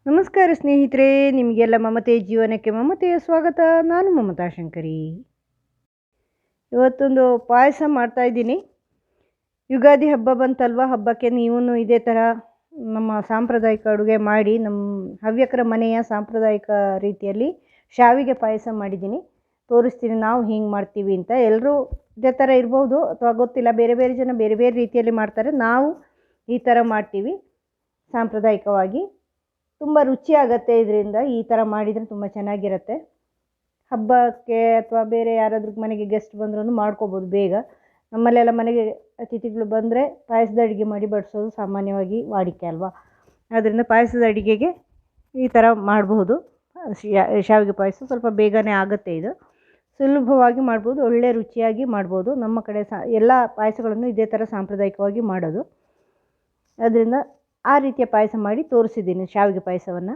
ನಮಸ್ಕಾರ ಸ್ನೇಹಿತರೆ, ನಿಮಗೆಲ್ಲ ಮಮತೆ ಜೀವನಕ್ಕೆ ಮಮತೆಯ ಸ್ವಾಗತ. ನಾನು ಮಮತಾ ಶಂಕರಿ. ಇವತ್ತೊಂದು ಪಾಯಸ ಮಾಡ್ತಾಯಿದ್ದೀನಿ. ಯುಗಾದಿ ಹಬ್ಬ ಬಂತಲ್ವ, ಹಬ್ಬಕ್ಕೆ ನೀವು ಇದೇ ಥರ ನಮ್ಮ ಸಾಂಪ್ರದಾಯಿಕ ಅಡುಗೆ ಮಾಡಿ, ನಮ್ಮ ಹವ್ಯಕರ ಮನೆಯ ಸಾಂಪ್ರದಾಯಿಕ ರೀತಿಯಲ್ಲಿ ಶಾವಿಗೆ ಪಾಯಸ ಮಾಡಿದ್ದೀನಿ. ತೋರಿಸ್ತೀನಿ ನಾವು ಹಿಂಗೆ ಮಾಡ್ತೀವಿ ಅಂತ. ಎಲ್ಲರೂ ಇದೇ ಥರ ಇರ್ಬೋದು ಅಥವಾ ಗೊತ್ತಿಲ್ಲ, ಬೇರೆ ಬೇರೆ ಜನ ಬೇರೆ ಬೇರೆ ರೀತಿಯಲ್ಲಿ ಮಾಡ್ತಾರೆ. ನಾವು ಈ ಥರ ಮಾಡ್ತೀವಿ ಸಾಂಪ್ರದಾಯಿಕವಾಗಿ. ತುಂಬ ರುಚಿಯಾಗತ್ತೆ. ಇದರಿಂದ ಈ ಥರ ಮಾಡಿದರೆ ತುಂಬ ಚೆನ್ನಾಗಿರುತ್ತೆ. ಹಬ್ಬಕ್ಕೆ ಅಥವಾ ಬೇರೆ ಯಾರಾದ್ರೂ ಮನೆಗೆ ಗೆಸ್ಟ್ ಬಂದ್ರೂ ಮಾಡ್ಕೋಬೋದು ಬೇಗ. ನಮ್ಮಲ್ಲೆಲ್ಲ ಮನೆಗೆ ಅತಿಥಿಗಳು ಬಂದರೆ ಪಾಯಸದ ಅಡುಗೆ ಮಾಡಿ ಬಡಿಸೋದು ಸಾಮಾನ್ಯವಾಗಿ ವಾಡಿಕೆ ಅಲ್ವಾ. ಆದ್ದರಿಂದ ಪಾಯಸದ ಅಡುಗೆಗೆ ಈ ಥರ ಮಾಡಬಹುದು. ಶಾವಿಗೆ ಪಾಯಸ ಸ್ವಲ್ಪ ಬೇಗನೆ ಆಗುತ್ತೆ. ಇದು ಸುಲಭವಾಗಿ ಮಾಡ್ಬೋದು, ಒಳ್ಳೆ ರುಚಿಯಾಗಿ ಮಾಡ್ಬೋದು. ನಮ್ಮ ಕಡೆ ಎಲ್ಲ ಪಾಯಸಗಳನ್ನು ಇದೇ ಥರ ಸಾಂಪ್ರದಾಯಿಕವಾಗಿ ಮಾಡೋದು. ಅದರಿಂದ ಆ ರೀತಿಯ ಪಾಯಸ ಮಾಡಿ ತೋರಿಸಿದ್ದೀನಿ. ಶಾವಿಗೆ ಪಾಯಸವನ್ನು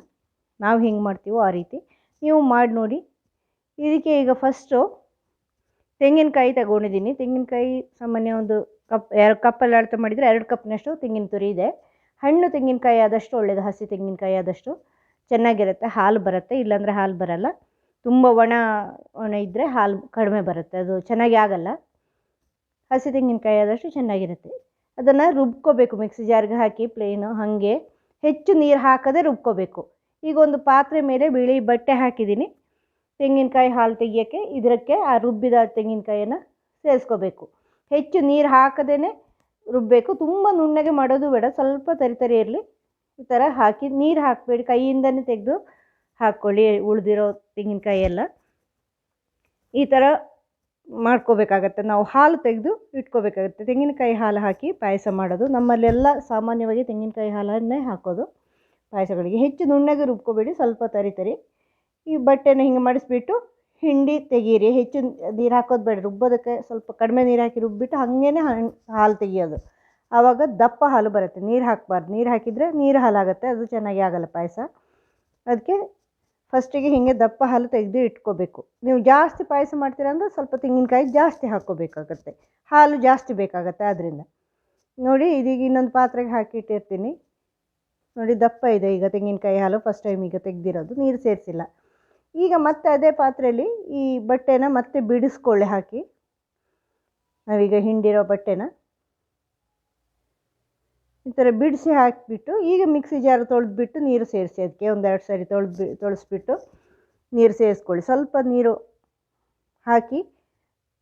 ನಾವು ಹೆಂಗೆ ಮಾಡ್ತೀವೋ ಆ ರೀತಿ ನೀವು ಮಾಡಿ ನೋಡಿ. ಇದಕ್ಕೆ ಈಗ ಫಸ್ಟು ತೆಂಗಿನಕಾಯಿ ತಗೊಂಡಿದ್ದೀನಿ. ತೆಂಗಿನಕಾಯಿ ಸಾಮಾನ್ಯ ಒಂದು ಕಪ್ಪಲ್ಲಿ ಅಳತೆ ಮಾಡಿದರೆ 2 ಕಪ್ನಷ್ಟು ತೆಂಗಿನ ತುರಿ ಇದೆ. ಹಣ್ಣು ತೆಂಗಿನಕಾಯಿ ಆದಷ್ಟು ಒಳ್ಳೆಯದು. ಹಸಿ ತೆಂಗಿನಕಾಯಿ ಆದಷ್ಟು ಚೆನ್ನಾಗಿರುತ್ತೆ, ಹಾಲು ಬರುತ್ತೆ. ಇಲ್ಲಾಂದರೆ ಹಾಲು ಬರಲ್ಲ. ತುಂಬ ಒಣ ಇದ್ದರೆ ಹಾಲು ಕಡಿಮೆ ಬರುತ್ತೆ, ಅದು ಚೆನ್ನಾಗಿ ಆಗಲ್ಲ. ಹಸಿ ತೆಂಗಿನಕಾಯಿ ಆದಷ್ಟು ಚೆನ್ನಾಗಿರುತ್ತೆ. ಅದನ್ನು ರುಬ್ಕೋಬೇಕು. ಮಿಕ್ಸಿ ಜಾರ್ಗೆ ಹಾಕಿ ಪ್ಲೇನು ಹಾಗೆ ಹೆಚ್ಚು ನೀರು ಹಾಕದೆ ರುಬ್ಕೋಬೇಕು. ಈಗ ಒಂದು ಪಾತ್ರೆ ಮೇಲೆ ಬಿಳಿ ಬಟ್ಟೆ ಹಾಕಿದ್ದೀನಿ. ತೆಂಗಿನಕಾಯಿ ಹಾಲು ತೆಗಿಯೋಕ್ಕೆ ಇದಕ್ಕೆ ಆ ರುಬ್ಬಿದ ತೆಂಗಿನಕಾಯಿಯನ್ನು ಸೇರಿಸ್ಕೋಬೇಕು. ಹೆಚ್ಚು ನೀರು ಹಾಕದೇ ರುಬ್ಬಬೇಕು. ತುಂಬ ನುಣ್ಣಗೆ ಮಾಡೋದು ಬೇಡ, ಸ್ವಲ್ಪ ತರಿ ಇರಲಿ. ಈ ಥರ ಹಾಕಿ ನೀರು ಹಾಕಬೇಡಿ, ಕೈಯಿಂದನೇ ತೆಗೆದು ಹಾಕ್ಕೊಳ್ಳಿ ಉಳಿದಿರೋ ತೆಂಗಿನಕಾಯಿ ಎಲ್ಲ. ಈ ಥರ ಮಾಡ್ಕೋಬೇಕಾಗತ್ತೆ. ನಾವು ಹಾಲು ತೆಗೆದು ಇಟ್ಕೋಬೇಕಾಗತ್ತೆ. ತೆಂಗಿನಕಾಯಿ ಹಾಲು ಹಾಕಿ ಪಾಯಸ ಮಾಡೋದು ನಮ್ಮಲ್ಲೆಲ್ಲ ಸಾಮಾನ್ಯವಾಗಿ ತೆಂಗಿನಕಾಯಿ ಹಾಲನ್ನೇ ಹಾಕೋದು ಪಾಯಸಗಳಿಗೆ. ಹೆಚ್ಚು ನುಣ್ಣಗೆ ರುಬ್ಕೋಬೇಡಿ, ಸ್ವಲ್ಪ ತರಿ. ಈ ಬಟ್ಟೆನ ಹಿಂಗೆ ಮಾಡಿಸ್ಬಿಟ್ಟು ಹಿಂಡಿ ತೆಗೀರಿ. ಹೆಚ್ಚು ನೀರು ಹಾಕೋದು ಬೇಡ, ರುಬ್ಬೋದಕ್ಕೆ ಸ್ವಲ್ಪ ಕಡಿಮೆ ನೀರು ಹಾಕಿ ರುಬ್ಬಿಟ್ಟು ಹಾಗೇ ಹಾಲು ತೆಗಿಯೋದು. ಆವಾಗ ದಪ್ಪ ಹಾಲು ಬರುತ್ತೆ. ನೀರು ಹಾಕಬಾರ್ದು. ನೀರು ಹಾಕಿದರೆ ನೀರು ಹಾಲಾಗುತ್ತೆ, ಅದು ಚೆನ್ನಾಗಿ ಆಗಲ್ಲ ಪಾಯಸ. ಅದಕ್ಕೆ ಫಸ್ಟಿಗೆ ಹೀಗೆ ದಪ್ಪ ಹಾಲು ತೆಗೆದು ಇಟ್ಕೋಬೇಕು. ನೀವು ಜಾಸ್ತಿ ಪಾಯಸ ಮಾಡ್ತೀರ ಅಂದರೆ ಸ್ವಲ್ಪ ತೆಂಗಿನಕಾಯಿ ಜಾಸ್ತಿ ಹಾಕ್ಕೋಬೇಕಾಗತ್ತೆ, ಹಾಲು ಜಾಸ್ತಿ ಬೇಕಾಗತ್ತೆ. ಆದ್ದರಿಂದ ನೋಡಿ, ಇದೀಗ ಇನ್ನೊಂದು ಪಾತ್ರೆಗೆ ಹಾಕಿಟ್ಟಿರ್ತೀನಿ. ನೋಡಿ ದಪ್ಪ ಇದೆ ಈಗ ತೆಂಗಿನಕಾಯಿ ಹಾಲು. ಫಸ್ಟ್ ಟೈಮ್ ಈಗ ತೆಗೆದಿರೋದು, ನೀರು ಸೇರಿಸಿಲ್ಲ. ಈಗ ಮತ್ತೆ ಅದೇ ಪಾತ್ರೆಯಲ್ಲಿ ಈ ಬಟ್ಟೆನ ಮತ್ತೆ ಬಿಡಿಸ್ಕೊಳ್ಳಿ ಹಾಕಿ. ನಾವೀಗ ಹಿಂಡಿರೋ ಬಟ್ಟೆನ ಈ ಥರ ಬಿಡಿಸಿ ಹಾಕಿಬಿಟ್ಟು ಈಗ ಮಿಕ್ಸಿ ಜಾರ್ ತೊಳೆದ್ಬಿಟ್ಟು ನೀರು ಸೇರಿಸಿ. ಅದಕ್ಕೆ 1-2 ಸರಿ ತೊಳೆಸ್ಬಿಟ್ಟು ನೀರು ಸೇರಿಸ್ಕೊಳ್ಳಿ. ಸ್ವಲ್ಪ ನೀರು ಹಾಕಿ,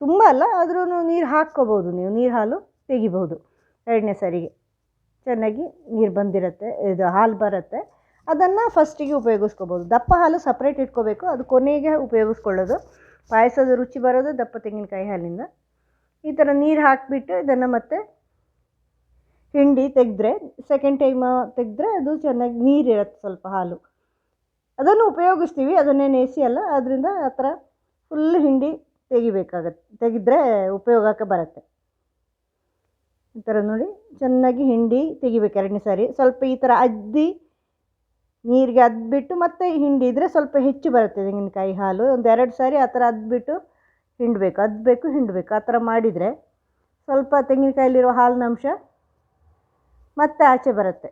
ತುಂಬ ಅಲ್ಲ ಆದ್ರೂ ನೀರು ಹಾಕ್ಕೋಬೋದು ನೀವು. ನೀರು ಹಾಲು ತೆಗಿಬೋದು 2ನೇ ಸರಿಗೆ. ಚೆನ್ನಾಗಿ ನೀರು ಬಂದಿರುತ್ತೆ, ಇದು ಹಾಲು ಬರುತ್ತೆ. ಅದನ್ನು ಫಸ್ಟಿಗೆ ಉಪಯೋಗಿಸ್ಕೋಬೋದು. ದಪ್ಪ ಹಾಲು ಸಪ್ರೇಟ್ ಇಟ್ಕೋಬೇಕು, ಅದು ಕೊನೆಗೆ ಉಪಯೋಗಿಸ್ಕೊಳ್ಳೋದು. ಪಾಯಸದ ರುಚಿ ಬರೋದು ದಪ್ಪ ತೆಂಗಿನಕಾಯಿ ಹಾಲಿಂದ. ಈ ಥರ ನೀರು ಹಾಕಿಬಿಟ್ಟು ಇದನ್ನು ಮತ್ತೆ ಹಿಂಡಿ ತೆಗೆದ್ರೆ, ಸೆಕೆಂಡ್ ಟೈಮ್ ತೆಗೆದ್ರೆ ಅದು ಚೆನ್ನಾಗಿ ನೀರಿರುತ್ತೆ, ಸ್ವಲ್ಪ ಹಾಲು. ಅದನ್ನು ಉಪಯೋಗಿಸ್ತೀವಿ, ಅದನ್ನೇ ನೇಸಿ ಅಲ್ಲ. ಅದರಿಂದ ಆ ಥರ ಫುಲ್ ಹಿಂಡಿ ತೆಗಿಬೇಕಾಗತ್ತೆ. ತೆಗೆದ್ರೆ ಉಪಯೋಗಕ್ಕೆ ಬರುತ್ತೆ. ಈ ಥರ ನೋಡಿ ಚೆನ್ನಾಗಿ ಹಿಂಡಿ ತೆಗಿಬೇಕು 2ನೇ ಸಾರಿ. ಸ್ವಲ್ಪ ಈ ಥರ ಅದ್ದಿ ನೀರಿಗೆ ಅದ್ಬಿಟ್ಟು ಮತ್ತೆ ಹಿಂಡಿದರೆ ಸ್ವಲ್ಪ ಹೆಚ್ಚು ಬರುತ್ತೆ ತೆಂಗಿನಕಾಯಿ ಹಾಲು. 1-2 ಸಾರಿ ಆ ಥರ ಅದ್ಬಿಟ್ಟು ಹಿಂಡಬೇಕು. ಆ ಥರ ಮಾಡಿದರೆ ಸ್ವಲ್ಪ ತೆಂಗಿನಕಾಯಲ್ಲಿರೋ ಹಾಲಿನ ಅಂಶ ಮತ್ತೆ ಆಚೆ ಬರುತ್ತೆ.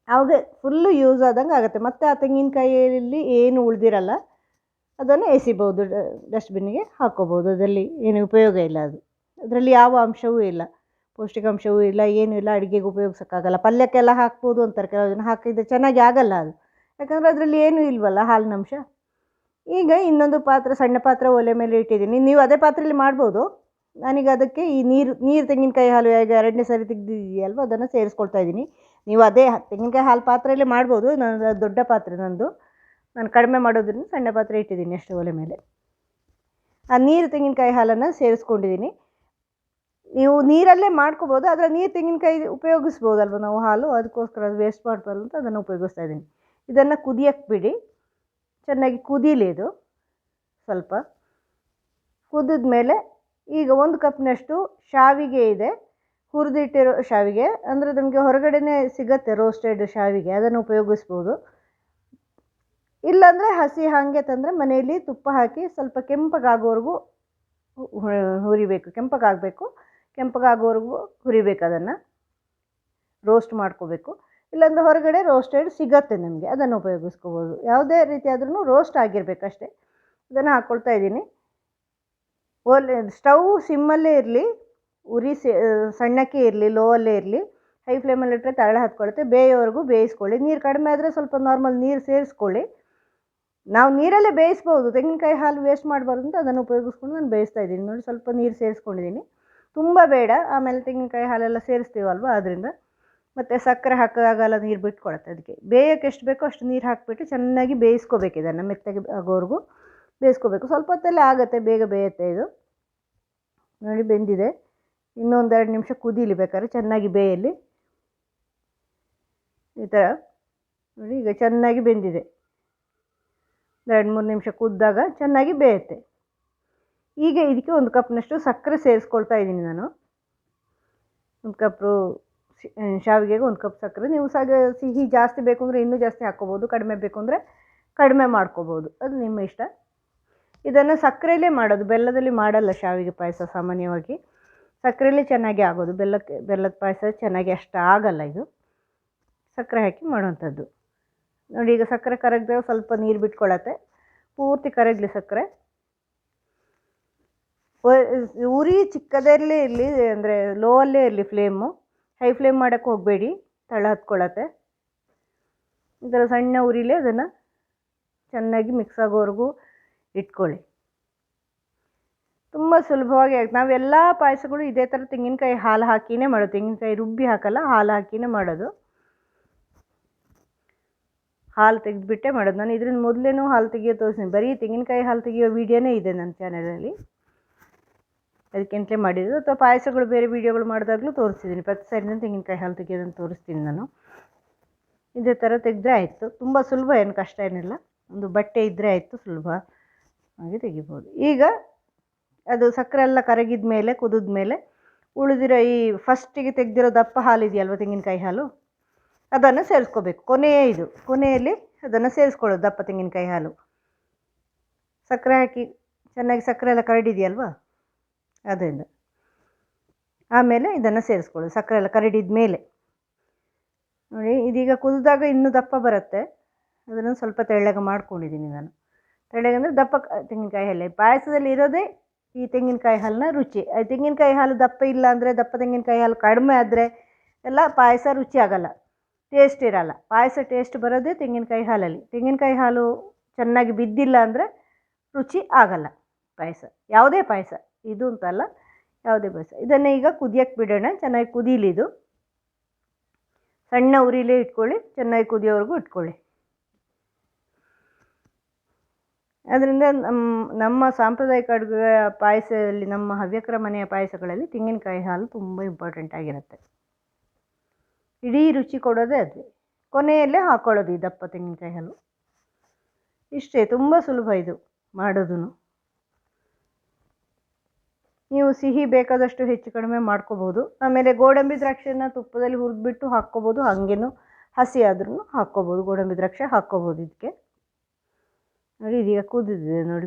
ಆವಾಗ ಫುಲ್ಲು ಯೂಸ್ ಆದಂಗೆ ಆಗುತ್ತೆ. ಮತ್ತು ಆ ತೆಂಗಿನಕಾಯಿಯಲ್ಲಿ ಏನು ಉಳಿದಿರಲ್ಲ, ಅದನ್ನು ಎಸಿಬೋದು, ಡಸ್ಟ್ಬಿನ್ನಿಗೆ ಹಾಕ್ಕೋಬೋದು. ಅದರಲ್ಲಿ ಏನು ಉಪಯೋಗ ಇಲ್ಲ. ಅದರಲ್ಲಿ ಯಾವ ಅಂಶವೂ ಇಲ್ಲ, ಪೌಷ್ಟಿಕಾಂಶವೂ ಇಲ್ಲ, ಏನೂ ಇಲ್ಲ. ಅಡುಗೆಗೆ ಉಪಯೋಗಿಸೋಕ್ಕಾಗಲ್ಲ. ಪಲ್ಯಕ್ಕೆಲ್ಲ ಹಾಕ್ಬೋದು ಅಂತಾರೆ ಕೆಲವು ಜನ. ಹಾಕಿದರೆ ಚೆನ್ನಾಗಿ ಆಗಲ್ಲ ಅದು, ಯಾಕಂದರೆ ಅದರಲ್ಲಿ ಏನೂ ಇಲ್ವಲ್ಲ ಹಾಲಿನ ಅಂಶ. ಈಗ ಇನ್ನೊಂದು ಪಾತ್ರೆ, ಸಣ್ಣ ಪಾತ್ರೆ ಒಲೆ ಮೇಲೆ ಇಟ್ಟಿದ್ದೀನಿ. ನೀವು ಅದೇ ಪಾತ್ರೆಯಲ್ಲಿ ಮಾಡ್ಬೋದು. ನಾನೀಗ ಅದಕ್ಕೆ ಈ ನೀರು ತೆಂಗಿನಕಾಯಿ ಹಾಲು ಈಗ 2ನೇ ಸರಿ ತೆಗೆದಿದೆಯಲ್ವ, ಅದನ್ನು ಸೇರಿಸ್ಕೊಳ್ತಾ ಇದ್ದೀನಿ. ನೀವು ಅದೇ ತೆಂಗಿನಕಾಯಿ ಹಾಲು ಪಾತ್ರೆಯಲ್ಲೇ ಮಾಡ್ಬೋದು. ನನ್ನ ದೊಡ್ಡ ಪಾತ್ರೆ ನಂದು, ನಾನು ಕಡಿಮೆ ಮಾಡೋದ್ರಿಂದ ಸಣ್ಣ ಪಾತ್ರೆ ಇಟ್ಟಿದ್ದೀನಿ ಅಷ್ಟೇ ಒಲೆ ಮೇಲೆ. ಆ ನೀರು ತೆಂಗಿನಕಾಯಿ ಹಾಲನ್ನು ಸೇರಿಸ್ಕೊಂಡಿದ್ದೀನಿ. ನೀವು ನೀರಲ್ಲೇ ಮಾಡ್ಕೋಬೋದು, ಆದರೆ ನೀರು ತೆಂಗಿನಕಾಯಿ ಉಪಯೋಗಿಸ್ಬೋದಲ್ವ ನಾವು ಹಾಲು, ಅದಕ್ಕೋಸ್ಕರ ಅದು ವೇಸ್ಟ್ ಮಾಡಬಾರ್ದು ಅಂತ ಅದನ್ನು ಉಪಯೋಗಿಸ್ತಾ ಇದ್ದೀನಿ. ಇದನ್ನು ಕುದಿಯಕ್ಕೆ ಬಿಡಿ, ಚೆನ್ನಾಗಿ ಕುದೀಲಿ. ಇದು ಸ್ವಲ್ಪ ಕುದಿದ ಮೇಲೆ ಈಗ 1 ಕಪ್ನಷ್ಟು ಶಾವಿಗೆ ಇದೆ, ಹುರಿದಿಟ್ಟಿರೋ ಶಾವಿಗೆ. ಅಂದರೆ ನಮಗೆ ಹೊರಗಡೆನೇ ಸಿಗುತ್ತೆ ರೋಸ್ಟೆಡ್ ಶಾವಿಗೆ, ಅದನ್ನು ಉಪಯೋಗಿಸ್ಬೋದು. ಇಲ್ಲಾಂದರೆ ಹಸಿ ಹಾಗೆ ತಂದರೆ ಮನೆಯಲ್ಲಿ ತುಪ್ಪ ಹಾಕಿ ಸ್ವಲ್ಪ ಕೆಂಪಗಾಗೋವರೆಗೂ ಹುರಿಬೇಕು. ಕೆಂಪಗಾಗಬೇಕು, ಕೆಂಪಗಾಗೋವರೆಗೂ ಹುರಿಬೇಕು. ಅದನ್ನು ರೋಸ್ಟ್ ಮಾಡ್ಕೋಬೇಕು. ಇಲ್ಲಾಂದರೆ ಹೊರಗಡೆ ರೋಸ್ಟೆಡ್ ಸಿಗತ್ತೆ ನಮಗೆ, ಅದನ್ನು ಉಪಯೋಗಿಸ್ಕೋಬೋದು. ಯಾವುದೇ ರೀತಿ ಆದ್ರೂ ರೋಸ್ಟ್ ಆಗಿರಬೇಕಷ್ಟೆ. ಅದನ್ನು ಹಾಕ್ಕೊಳ್ತಾ ಇದ್ದೀನಿ. ಸ್ಟವ್ ಸಿಮ್ಮಲ್ಲೇ ಇರಲಿ, ಉರಿ ಸಣ್ಣಕ್ಕೆ ಇರಲಿ, ಲೋ ಅಲ್ಲೇ ಇರಲಿ. ಹೈ ಫ್ಲೇಮಲ್ಲಿ ಇಟ್ಟರೆ ತಳ ಹತ್ಕೊಳುತ್ತೆ. ಬೇಯೋವರೆಗೂ ಬೇಯಿಸ್ಕೊಳ್ಳಿ. ನೀರು ಕಡಿಮೆ ಆದರೆ ಸ್ವಲ್ಪ ನಾರ್ಮಲ್ ನೀರು ಸೇರಿಸ್ಕೊಳ್ಳಿ. ನಾವು ನೀರಲ್ಲೇ ಬೇಯಿಸ್ಬೋದು, ತೆಂಗಿನಕಾಯಿ ಹಾಲು ವೇಸ್ಟ್ ಮಾಡಬಾರ್ದು ಅಂತ ಅದನ್ನು ಉಪಯೋಗಿಸ್ಕೊಂಡು ನಾನು ಬೇಯಿಸ್ತಾ ಇದ್ದೀನಿ. ನೋಡಿ, ಸ್ವಲ್ಪ ನೀರು ಸೇರಿಸ್ಕೊಂಡಿದ್ದೀನಿ, ತುಂಬ ಬೇಡ. ಆಮೇಲೆ ತೆಂಗಿನಕಾಯಿ ಹಾಲೆಲ್ಲ ಸೇರಿಸ್ತೀವಲ್ವ, ಅದರಿಂದ. ಮತ್ತು ಸಕ್ಕರೆ ಹಾಕಿದಾಗೆಲ್ಲ ನೀರು ಬಿಟ್ಕೊಳುತ್ತೆ. ಅದಕ್ಕೆ ಬೇಯೋಕ್ಕೆ ಎಷ್ಟು ಬೇಕೋ ಅಷ್ಟು ನೀರು ಹಾಕಿಬಿಟ್ಟು ಚೆನ್ನಾಗಿ ಬೇಯಿಸ್ಕೋಬೇಕು. ಇದನ್ನು ಮೆತ್ತಗೆ ಆಗೋವರೆಗೂ ಬೇಯಿಸ್ಕೋಬೇಕು. ಸ್ವಲ್ಪ ಹೊತ್ತಲ್ಲೇ ಆಗುತ್ತೆ, ಬೇಗ ಬೇಯುತ್ತೆ ಇದು. ನೋಡಿ, ಬೆಂದಿದೆ. ಇನ್ನೊಂದು 2 ನಿಮಿಷ ಕುದೀಲಿ, ಬೇಕಾದ್ರೆ ಚೆನ್ನಾಗಿ ಬೇಯಲಿ. ಈ ಥರ ನೋಡಿ, ಈಗ ಚೆನ್ನಾಗಿ ಬೆಂದಿದೆ. 2-3 ನಿಮಿಷ ಕುದ್ದಾಗ ಚೆನ್ನಾಗಿ ಬೇಯುತ್ತೆ. ಈಗ ಇದಕ್ಕೆ 1 ಕಪ್ನಷ್ಟು ಸಕ್ಕರೆ ಸೇರಿಸ್ಕೊಳ್ತಾ ಇದ್ದೀನಿ ನಾನು. 1 ಕಪ್ಪು ಶಾವಿಗೆಗೆ 1 ಕಪ್ ಸಕ್ಕರೆ. ನೀವು ಸಿಹಿ ಜಾಸ್ತಿ ಬೇಕು ಅಂದರೆ ಇನ್ನೂ ಜಾಸ್ತಿ ಹಾಕ್ಕೋಬೋದು, ಕಡಿಮೆ ಬೇಕು ಅಂದರೆ ಕಡಿಮೆ ಮಾಡ್ಕೋಬೋದು, ಅದು ನಿಮ್ಮ ಇಷ್ಟ. ಇದನ್ನು ಸಕ್ಕರೆಯಲ್ಲೇ ಮಾಡೋದು, ಬೆಲ್ಲದಲ್ಲಿ ಮಾಡಲ್ಲ ಶಾವಿಗೆ ಪಾಯಸ. ಸಾಮಾನ್ಯವಾಗಿ ಸಕ್ಕರೆಯಲ್ಲೇ ಚೆನ್ನಾಗಿ ಆಗೋದು. ಬೆಲ್ಲದ ಪಾಯಸ ಚೆನ್ನಾಗಿ ಅಷ್ಟು ಆಗಲ್ಲ, ಇದು ಸಕ್ಕರೆ ಹಾಕಿ ಮಾಡುವಂಥದ್ದು. ನೋಡಿ, ಈಗ ಸಕ್ಕರೆ ಕರಗಿದಾಗ ಸ್ವಲ್ಪ ನೀರು ಬಿಟ್ಕೊಳ್ಳುತ್ತೆ. ಪೂರ್ತಿ ಕರಗಲಿ ಸಕ್ಕರೆ. ಉರಿ ಚಿಕ್ಕದಲ್ಲೇ ಇರಲಿ, ಅಂದರೆ ಲೋ ಅಲ್ಲೇ ಇರಲಿ ಫ್ಲೇಮು. ಹೈ ಫ್ಲೇಮ್ ಮಾಡೋಕ್ಕೆ ಹೋಗಬೇಡಿ, ತಳ ಹತ್ಕೊಳ್ಳುತ್ತೆ. ಈ ಥರ ಸಣ್ಣ ಉರಿಲೇ ಅದನ್ನು ಚೆನ್ನಾಗಿ ಮಿಕ್ಸ್ ಆಗೋವರೆಗೂ ಇಟ್ಕೊಳ್ಳಿ. ತುಂಬ ಸುಲಭವಾಗಿ ನಾವೆಲ್ಲ ಪಾಯಸಗಳು ಇದೇ ಥರ ತೆಂಗಿನಕಾಯಿ ಹಾಲು ಹಾಕಿನೇ ಮಾಡೋದು. ತೆಂಗಿನಕಾಯಿ ರುಬ್ಬಿ ಹಾಕಲ್ಲ, ಹಾಲು ಹಾಕಿನೇ ಮಾಡೋದು. ಹಾಲು ತೆಗೆದುಬಿಟ್ಟೆ ಮಾಡೋದು. ನಾನು ಇದರಿಂದ ಮೊದಲೇನೂ ಹಾಲು ತೆಗಿಯೋ ತೋರಿಸ್ತೀನಿ. ಬರೀ ತೆಂಗಿನಕಾಯಿ ಹಾಲು ತೆಗಿಯೋ ವೀಡಿಯೋನೇ ಇದೆ ನನ್ನ ಚಾನಲಲ್ಲಿ, ಅದಕ್ಕೆಂತಲೇ ಮಾಡಿದ್ದು. ಅಥವಾ ಪಾಯಸಗಳು ಬೇರೆ ವೀಡಿಯೋಗಳು ಮಾಡಿದಾಗಲೂ ತೋರಿಸ್ತಿದ್ದೀನಿ. ಪ್ರತಿ ಸಾರಿನ ತೆಂಗಿನಕಾಯಿ ಹಾಲು ತೆಗಿಯೋದನ್ನು ತೋರಿಸ್ತೀನಿ ನಾನು. ಇದೇ ಥರ ತೆಗೆದ್ರೆ ಆಯಿತು. ತುಂಬ ಸುಲಭ, ಏನು ಕಷ್ಟ ಏನಿಲ್ಲ. ಒಂದು ಬಟ್ಟೆ ಇದ್ದರೆ ಆಯಿತು, ಸುಲಭ ಹಾಗೆ ತೆಗಿಬೋದು. ಈಗ ಅದು ಸಕ್ಕರೆ ಎಲ್ಲ ಕರಗಿದ ಮೇಲೆ, ಕುದಿದ ಮೇಲೆ ಉಳಿದಿರೋ ಈ ಫಸ್ಟಿಗೆ ತೆಗೆದಿರೋ ದಪ್ಪ ಹಾಲು ಇದೆಯಲ್ವ, ತೆಂಗಿನಕಾಯಿ ಹಾಲು, ಅದನ್ನು ಸೇರಿಸ್ಕೋಬೇಕು. ಕೊನೆಯಲ್ಲಿ ಅದನ್ನು ಸೇರಿಸ್ಕೊಳ್ಳೋದು, ದಪ್ಪ ತೆಂಗಿನಕಾಯಿ ಹಾಲು. ಸಕ್ಕರೆ ಹಾಕಿ ಚೆನ್ನಾಗಿ ಸಕ್ಕರೆ ಎಲ್ಲ ಕರಡಿದೆಯಲ್ವ, ಅದರಿಂದ ಆಮೇಲೆ ಇದನ್ನು ಸೇರಿಸ್ಕೊಳ್ಳೋದು. ಸಕ್ಕರೆ ಎಲ್ಲ ಕರಡಿದ ಮೇಲೆ ನೋಡಿ, ಇದೀಗ ಕುದಿದಾಗ ಇನ್ನೂ ದಪ್ಪ ಬರುತ್ತೆ. ಅದನ್ನು ಸ್ವಲ್ಪ ತೆಳ್ಳಗೆ ಮಾಡ್ಕೊಂಡಿದ್ದೀನಿ ನಾನು. ತೆಳ್ಳಗೆ ಅಂದರೆ ದಪ್ಪ ತೆಂಗಿನಕಾಯಿ ಹಾಲೆ. ಪಾಯಸದಲ್ಲಿ ಇರೋದೇ ಈ ತೆಂಗಿನಕಾಯಿ ಹಾಲಿನ ರುಚಿ. ತೆಂಗಿನಕಾಯಿ ಹಾಲು ದಪ್ಪ ಇಲ್ಲ ಅಂದರೆ, ದಪ್ಪ ತೆಂಗಿನಕಾಯಿ ಹಾಲು ಕಡಿಮೆ ಆದರೆ ಎಲ್ಲ ಪಾಯಸ ರುಚಿ ಆಗಲ್ಲ, ಟೇಸ್ಟ್ ಇರಲ್ಲ. ಪಾಯಸ ಟೇಸ್ಟ್ ಬರೋದೇ ತೆಂಗಿನಕಾಯಿ ಹಾಲಲ್ಲಿ. ತೆಂಗಿನಕಾಯಿ ಹಾಲು ಚೆನ್ನಾಗಿ ಬಿದ್ದಿಲ್ಲ ಅಂದರೆ ರುಚಿ ಆಗಲ್ಲ ಪಾಯಸ, ಯಾವುದೇ ಪಾಯಸ, ಇದು ಅಂತಲ್ಲ, ಯಾವುದೇ ಪಾಯಸ. ಇದನ್ನು ಈಗ ಕುದಿಯೋಕ್ಕೆ ಬಿಡೋಣ. ಚೆನ್ನಾಗಿ ಕುದೀಲಿ ಇದು. ಸಣ್ಣ ಉರಿಲೇ ಇಟ್ಕೊಳ್ಳಿ, ಚೆನ್ನಾಗಿ ಕುದಿಯೋವರೆಗೂ ಇಟ್ಕೊಳ್ಳಿ. ಅದರಿಂದ ನಮ್ಮ ಸಾಂಪ್ರದಾಯಿಕ ಅಡುಗೆ ಪಾಯಸದಲ್ಲಿ, ನಮ್ಮ ಹವ್ಯಕರ ಮನೆಯ ಪಾಯಸಗಳಲ್ಲಿ ತೆಂಗಿನಕಾಯಿ ಹಾಲು ತುಂಬ ಇಂಪಾರ್ಟೆಂಟ್ ಆಗಿರುತ್ತೆ. ಇಡೀ ರುಚಿ ಕೊಡೋದೇ ಅದು. ಕೊನೆಯಲ್ಲೇ ಹಾಕ್ಕೊಳ್ಳೋದು ಈ ದಪ್ಪ ತೆಂಗಿನಕಾಯಿ ಹಾಲು. ಇಷ್ಟೇ, ತುಂಬ ಸುಲಭ ಇದು ಮಾಡೋದು. ನೀವು ಸಿಹಿ ಬೇಕಾದಷ್ಟು ಹೆಚ್ಚು ಕಡಿಮೆ ಮಾಡ್ಕೋಬೋದು. ಆಮೇಲೆ ಗೋಡಂಬಿ ದ್ರಾಕ್ಷಿಯನ್ನು ತುಪ್ಪದಲ್ಲಿ ಹುರಿದ್ಬಿಟ್ಟು ಹಾಕ್ಕೋಬೋದು, ಹಾಗೇನು ಹಸಿ ಆದ್ರೂ ಹಾಕ್ಕೋಬೋದು. ಗೋಡಂಬಿ ದ್ರಾಕ್ಷಿ ಹಾಕ್ಕೋಬೋದು ಇದಕ್ಕೆ. ನೋಡಿ, ಇದೀಗ ಕುದಿದಿದೆ ನೋಡಿ,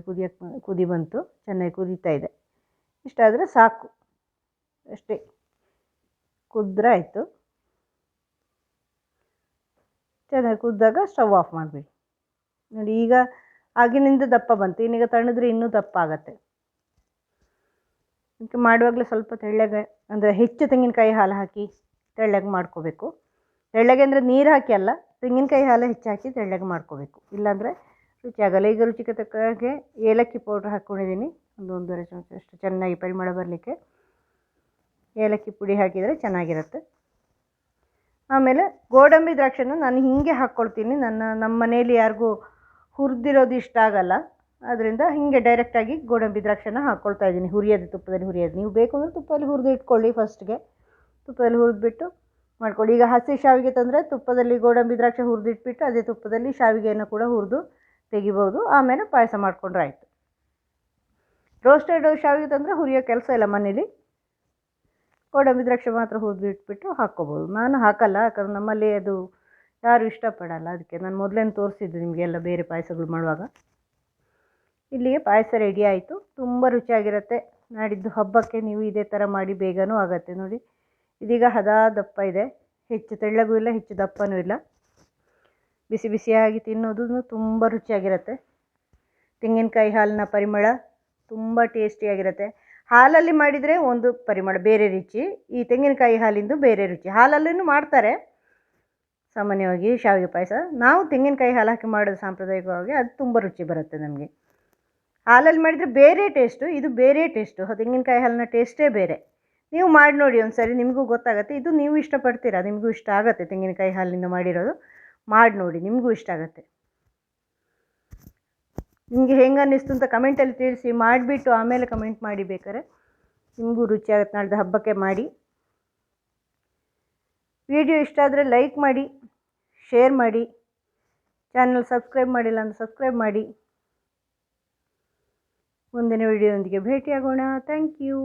ಕುದಿ ಬಂತು, ಚೆನ್ನಾಗಿ ಕುದೀತಾ ಇದೆ. ಇಷ್ಟಾದರೆ ಸಾಕು, ಅಷ್ಟೇ, ಕುದ್ರೆ ಆಯಿತು. ಚೆನ್ನಾಗಿ ಕುದ್ದಾಗ ಸ್ಟವ್ ಆಫ್ ಮಾಡಿಬಿಡಿ. ನೋಡಿ, ಈಗ ಆಗಿನಿಂದ ದಪ್ಪ ಬಂತು. ಇನ್ನೀಗ ತಣ್ಣದ್ರೆ ಇನ್ನೂ ದಪ್ಪ ಆಗುತ್ತೆ. ಇದಕ್ಕೆ ಮಾಡುವಾಗಲೇ ಸ್ವಲ್ಪ ತೆಳ್ಳಗೆ, ಅಂದರೆ ಹೆಚ್ಚು ತೆಂಗಿನಕಾಯಿ ಹಾಲು ಹಾಕಿ ತೆಳ್ಳಗೆ ಮಾಡ್ಕೋಬೇಕು. ತೆಳ್ಳಗೆ ಅಂದರೆ ನೀರು ಹಾಕಿ ಅಲ್ಲ, ತೆಂಗಿನಕಾಯಿ ಹಾಲು ಹೆಚ್ಚು ಹಾಕಿ ತೆಳ್ಳಗೆ ಮಾಡ್ಕೋಬೇಕು, ಇಲ್ಲಾಂದರೆ ರುಚಿ ಆಗಲ್ಲ. ಈಗ ರುಚಿಗೆ ತಕ್ಕ ಹಾಗೆ ಏಲಕ್ಕಿ ಪೌಡ್ರ್ ಹಾಕ್ಕೊಂಡಿದ್ದೀನಿ, ಒಂದು 1.5 ಚಮಚ ಅಷ್ಟು, ಚೆನ್ನಾಗಿ ಪರಿಮಳ ಬರಲಿಕ್ಕೆ ಏಲಕ್ಕಿ ಪುಡಿ ಹಾಕಿದರೆ ಚೆನ್ನಾಗಿರುತ್ತೆ. ಆಮೇಲೆ ಗೋಡಂಬಿ ದ್ರಾಕ್ಷಿನ ನಾನು ಹೀಗೆ ಹಾಕ್ಕೊಳ್ತೀನಿ. ನಮ್ಮ ಮನೇಲಿ ಯಾರಿಗೂ ಹುರಿದಿರೋದು ಇಷ್ಟ ಆಗಲ್ಲ, ಅದರಿಂದ ಹೀಗೆ ಡೈರೆಕ್ಟಾಗಿ ಗೋಡಂಬಿ ದ್ರಾಕ್ಷಿನ ಹಾಕ್ಕೊಳ್ತಾ ಇದ್ದೀನಿ, ತುಪ್ಪದಲ್ಲಿ ಹುರಿಯೋದು. ನೀವು ಬೇಕು ಅಂದರೆ ತುಪ್ಪದಲ್ಲಿ ಹುರಿದು ಇಟ್ಕೊಳ್ಳಿ. ಫಸ್ಟ್ಗೆ ತುಪ್ಪದಲ್ಲಿ ಹುರಿದ್ಬಿಟ್ಟು ಮಾಡ್ಕೊಳ್ಳಿ. ಈಗ ಹಸಿ ಶಾವಿಗೆ ತಂದರೆ ತುಪ್ಪದಲ್ಲಿ ಗೋಡಂಬಿ ದ್ರಾಕ್ಷಿ ಹುರಿದಿಟ್ಬಿಟ್ಟು ಅದೇ ತುಪ್ಪದಲ್ಲಿ ಶಾವಿಗೆಯನ್ನು ಕೂಡ ಹುರಿದು ತೆಗಿಬೋದು. ಆಮೇಲೆ ಪಾಯಸ ಮಾಡಿಕೊಂಡ್ರೆ ಆಯಿತು. ರೋಸ್ಟೆಡ್ ಶಾವಿಗೆ ತಂದರೆ ಹುರಿಯೋ ಕೆಲಸ ಇಲ್ಲ ಮನೇಲಿ. ಗೋಡಂಬಿ ದ್ರಾಕ್ಷಿ ಮಾತ್ರ ಹುರಿದು ಇಟ್ಬಿಟ್ಟು ಹಾಕ್ಕೋಬೋದು. ನಾನು ಹಾಕಲ್ಲ, ಯಾಕಂದ್ರೆ ನಮ್ಮಲ್ಲಿ ಅದು ಯಾರು ಇಷ್ಟಪಡಲ್ಲ. ಅದಕ್ಕೆ ನಾನು ಮೊದಲೇನು ತೋರಿಸಿದ್ದು ನಿಮಗೆಲ್ಲ ಬೇರೆ ಪಾಯಸಗಳು ಮಾಡುವಾಗ. ಇಲ್ಲಿಗೆ ಪಾಯಸ ರೆಡಿ ಆಯಿತು. ತುಂಬ ರುಚಿಯಾಗಿರುತ್ತೆ. ನಾಡಿದ್ದು ಹಬ್ಬಕ್ಕೆ ನೀವು ಇದೇ ಥರ ಮಾಡಿ, ಬೇಗನೂ ಆಗುತ್ತೆ. ನೋಡಿ, ಇದೀಗ ದಪ್ಪ ಇದೆ, ಹೆಚ್ಚು ತೆಳ್ಳಗೂ ಇಲ್ಲ, ಹೆಚ್ಚು ದಪ್ಪನೂ ಇಲ್ಲ. ಬಿಸಿ ಬಿಸಿಯಾಗಿ ತಿನ್ನೋದು ತುಂಬ ರುಚಿಯಾಗಿರುತ್ತೆ. ತೆಂಗಿನಕಾಯಿ ಹಾಲಿನ ಪರಿಮಳ ತುಂಬ ಟೇಸ್ಟಿಯಾಗಿರುತ್ತೆ. ಹಾಲಲ್ಲಿ ಮಾಡಿದರೆ ಒಂದು ಪರಿಮಳ ಬೇರೆ ರುಚಿ, ಈ ತೆಂಗಿನಕಾಯಿ ಹಾಲಿಂದು ಬೇರೆ ರುಚಿ. ಹಾಲಲ್ಲೂ ಮಾಡ್ತಾರೆ ಸಾಮಾನ್ಯವಾಗಿ ಶಾವಿಗೆ ಪಾಯಸ. ನಾವು ತೆಂಗಿನಕಾಯಿ ಹಾಲು ಹಾಕಿ ಮಾಡೋದು ಸಾಂಪ್ರದಾಯಿಕವಾಗಿ, ಅದು ತುಂಬ ರುಚಿ ಬರುತ್ತೆ ನಮಗೆ. ಹಾಲಲ್ಲಿ ಮಾಡಿದರೆ ಬೇರೆ ಟೇಸ್ಟು, ಇದು ಬೇರೆ ಟೇಸ್ಟು. ತೆಂಗಿನಕಾಯಿ ಹಾಲಿನ ಟೇಸ್ಟೇ ಬೇರೆ. ನೀವು ಮಾಡಿ ನೋಡಿ ಒಂದು ಸರಿ, ನಿಮಗೂ ಗೊತ್ತಾಗುತ್ತೆ. ಇದು ನೀವು ಇಷ್ಟಪಡ್ತೀರಾ, ನಿಮಗೂ ಇಷ್ಟ ಆಗುತ್ತೆ. ತೆಂಗಿನಕಾಯಿ ಹಾಲಿನಿಂದ ಮಾಡಿರೋದು ಮಾಡಿ ನೋಡಿ, ನಿಮಗೂ ಇಷ್ಟ ಆಗುತ್ತೆ. ನಿಮಗೆ ಹೆಂಗೆ ಅನ್ನಿಸ್ತು ಅಂತ ಕಮೆಂಟಲ್ಲಿ ತಿಳಿಸಿ. ಮಾಡಿಬಿಟ್ಟು ಆಮೇಲೆ ಕಮೆಂಟ್ ಮಾಡಿ ಬೇಕಾದ್ರೆ, ನಿಮಗೂ ರುಚಿ ಆಗುತ್ತೆ. ನಾಳ್ದು ಹಬ್ಬಕ್ಕೆ ಮಾಡಿ. ವಿಡಿಯೋ ಇಷ್ಟ ಆದರೆ ಲೈಕ್ ಮಾಡಿ, ಶೇರ್ ಮಾಡಿ. ಚಾನಲ್ ಸಬ್ಸ್ಕ್ರೈಬ್ ಮಾಡಿಲ್ಲ ಅಂದರೆ ಸಬ್ಸ್ಕ್ರೈಬ್ ಮಾಡಿ. ಮುಂದಿನ ವಿಡಿಯೋದೊಂದಿಗೆ ಭೇಟಿಯಾಗೋಣ. Thank you.